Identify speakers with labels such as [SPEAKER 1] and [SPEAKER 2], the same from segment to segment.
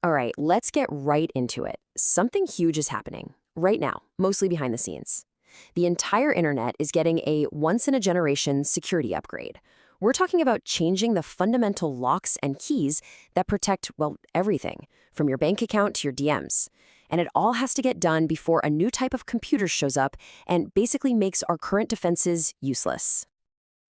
[SPEAKER 1] All right, let's get right into it. Something huge is happening right now, mostly behind the scenes. The entire internet is getting a once-in-a-generation security upgrade. We're talking about changing the fundamental locks and keys that protect, well, everything, from your bank account to your DMs. And it all has to get done before a new type of computer shows up and basically makes our current defenses useless.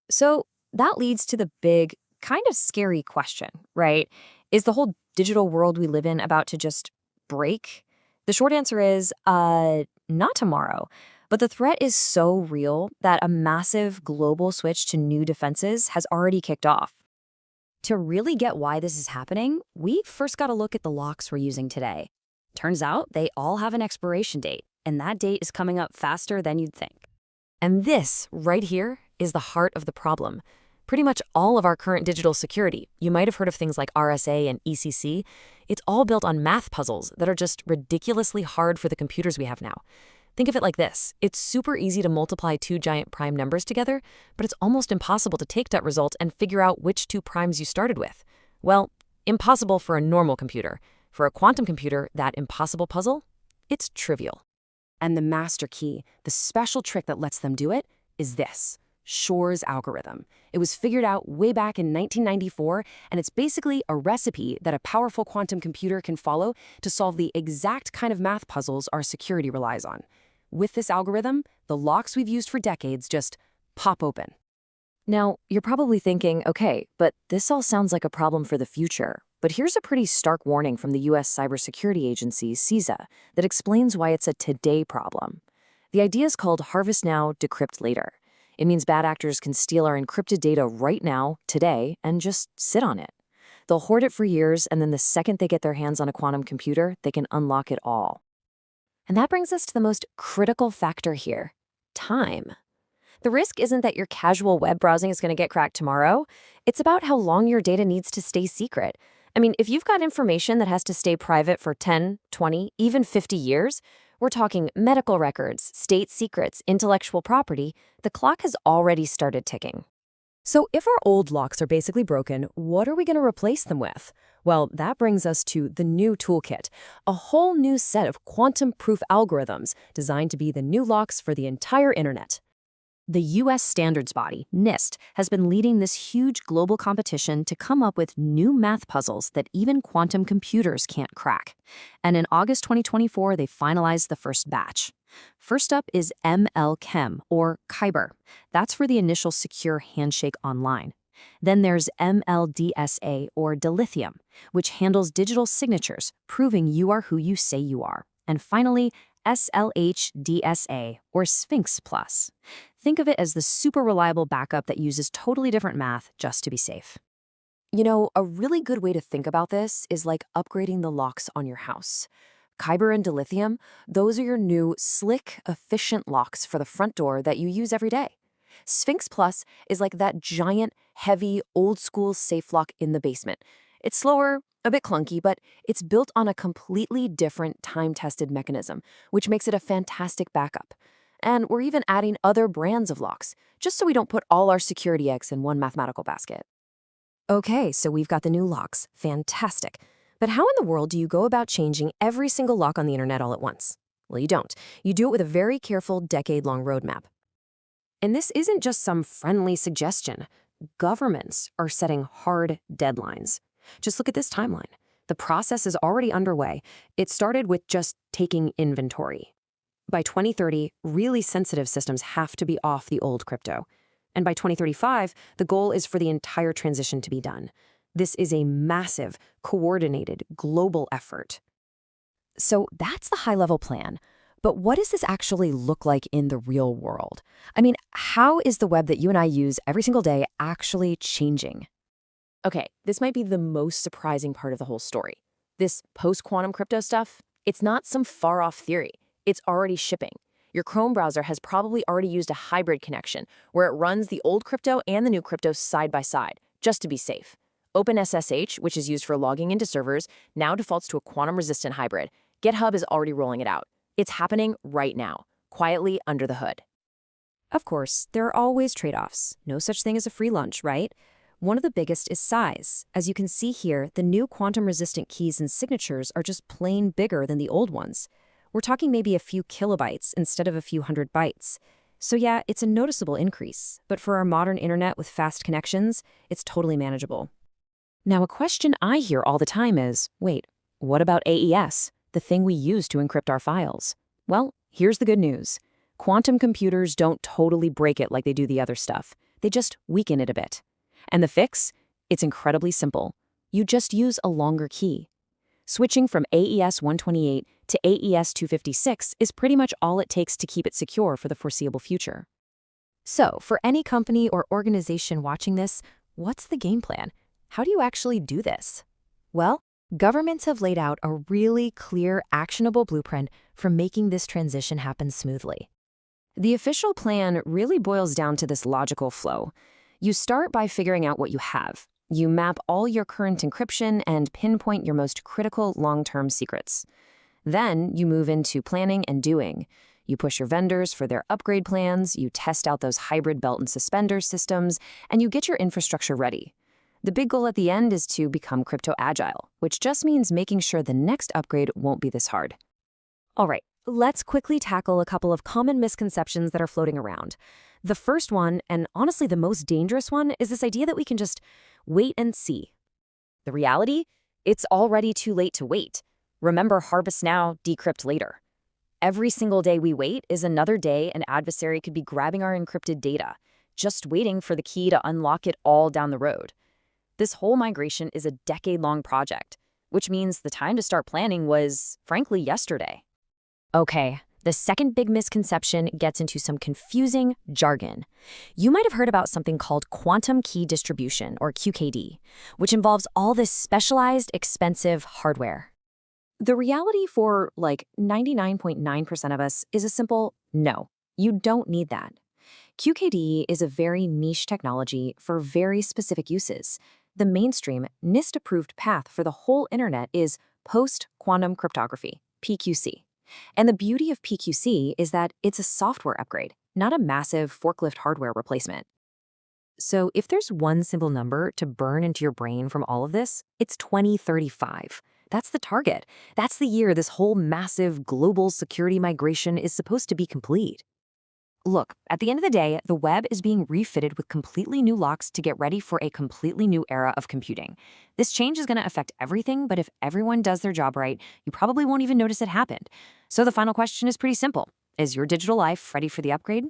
[SPEAKER 2] So that leads to the big, kind of scary question, right? Is the whole digital world we live in about to just break? The short answer is, not tomorrow. But the threat is so real that a massive global switch to new defenses has already kicked off. To really get why this is happening, we first got to look at the locks we're using today. Turns out they all have an expiration date, and that date is coming up faster than you'd think.
[SPEAKER 1] And this, right here, is the heart of the problem. Pretty much all of our current digital security, you might have heard of things like RSA and ECC, it's all built on math puzzles that are just ridiculously hard for the computers we have now. Think of it like this. It's super easy to multiply two giant prime numbers together, but it's almost impossible to take that result and figure out which two primes you started with. Well, impossible for a normal computer. For a quantum computer, that impossible puzzle, it's trivial. And the master key, the special trick that lets them do it, is this: Shor's algorithm. It was figured out way back in 1994, and it's basically a recipe that a powerful quantum computer can follow to solve the exact kind of math puzzles our security relies on. With this algorithm, the locks we've used for decades just pop open. Now, you're probably thinking, okay, but this all sounds like a problem for the future. But here's a pretty stark warning from the U.S. cybersecurity agency, CISA, that explains why it's a today problem. The idea is called harvest now, decrypt later. It means bad actors can steal our encrypted data right now, today, and just sit on it. They'll hoard it for years, and then the second they get their hands on a quantum computer, they can unlock it all. And that brings us to the most critical factor here: time. The risk isn't that your casual web browsing is going to get cracked tomorrow. It's about how long your data needs to stay secret. I mean, if you've got information that has to stay private for 10, 20, even 50 years, we're talking medical records, state secrets, intellectual property, the clock has already started ticking. So if our old locks are basically broken, what are we going to replace them with? Well, that brings us to the new toolkit, a whole new set of quantum-proof algorithms designed to be the new locks for the entire internet. The U.S. standards body, NIST, has been leading this huge global competition to come up with new math puzzles that even quantum computers can't crack. And in August 2024, they finalized the first batch. First up is ML-KEM, or Kyber. That's for the initial secure handshake online. Then there's ML-DSA, or dilithium, which handles digital signatures, proving you are who you say you are. And finally, SLH-DSA, or Sphinx Plus. Think of it as the super reliable backup that uses totally different math just to be safe. You know, a really good way to think about this is like upgrading the locks on your house. Kyber and dilithium, those are your new, slick, efficient locks for the front door that you use every day. Sphinx Plus is like that giant, heavy, old-school safe lock in the basement. It's slower, a bit clunky, but it's built on a completely different time-tested mechanism, which makes it a fantastic backup. And we're even adding other brands of locks, just so we don't put all our security eggs in one mathematical basket. Okay, so we've got the new locks. Fantastic. But how in the world do you go about changing every single lock on the internet all at once? Well, you don't. You do it with a very careful, decade-long roadmap. And this isn't just some friendly suggestion. Governments are setting hard deadlines. Just look at this timeline. The process is already underway. It started with just taking inventory. By 2030, really sensitive systems have to be off the old crypto. And by 2035, the goal is for the entire transition to be done. This is a massive, coordinated, global effort. So that's the high-level plan. But what does this actually look like in the real world? I mean, how is the web that you and I use every single day actually changing? Okay, this might be the most surprising part of the whole story. This post-quantum crypto stuff, it's not some far-off theory. It's already shipping. Your Chrome browser has probably already used a hybrid connection where it runs the old crypto and the new crypto side by side, just to be safe. OpenSSH, which is used for logging into servers, now defaults to a quantum-resistant hybrid. GitHub is already rolling it out. It's happening right now, quietly under the hood. Of course, there are always trade-offs. No such thing as a free lunch, right?
[SPEAKER 2] One of the biggest is size. As you can see here, the new quantum-resistant keys and signatures are just plain bigger than the old ones. We're talking maybe a few kilobytes instead of a few hundred bytes. So yeah, it's a noticeable increase, but for our modern internet with fast connections, it's totally manageable. Now, a question I hear all the time is, wait, what about AES, the thing we use to encrypt our files? Well, here's the good news. Quantum computers don't totally break it like they do the other stuff. They just weaken it a bit. And the fix? It's incredibly simple. You just use a longer key. Switching from AES 128 to AES 256 is pretty much all it takes to keep it secure for the foreseeable future. So, for any company or organization watching this, what's the game plan? How do you actually do this? Well, governments have laid out a really clear, actionable blueprint for making this transition happen smoothly. The official plan really boils down to this logical flow. You start by figuring out what you have. You map all your current encryption and pinpoint your most critical long-term secrets. Then you move into planning and doing. You push your vendors for their upgrade plans, you test out those hybrid belt and suspender systems, and you get your infrastructure ready. The big goal at the end is to become crypto agile, which just means making sure the next upgrade won't be this hard. All right, let's quickly tackle a couple of common misconceptions that are floating around. The first one, and honestly the most dangerous one, is this idea that we can just wait and see. The reality? It's already too late to wait. Remember, harvest now, decrypt later. Every single day we wait is another day an adversary could be grabbing our encrypted data, just waiting for the key to unlock it all down the road. This whole migration is a decade-long project, which means the time to start planning was, frankly, yesterday. Okay, the second big misconception gets into some confusing jargon. You might have heard about something called quantum key distribution, or QKD, which involves all this specialized, expensive hardware. The reality for, 99.9% of us is a simple no. You don't need that. QKD is a very niche technology for very specific uses. The mainstream, NIST-approved path for the whole internet is Post-Quantum Cryptography, PQC. And the beauty of PQC is that it's a software upgrade, not a massive forklift hardware replacement. So if there's one simple number to burn into your brain from all of this, it's 2035. That's the target. That's the year this whole massive global security migration is supposed to be complete. Look, at the end of the day, the web is being refitted with completely new locks to get ready for a completely new era of computing. This change is going to affect everything, but if everyone does their job right, you probably won't even notice it happened. So the final question is pretty simple. Is your digital life ready for the upgrade?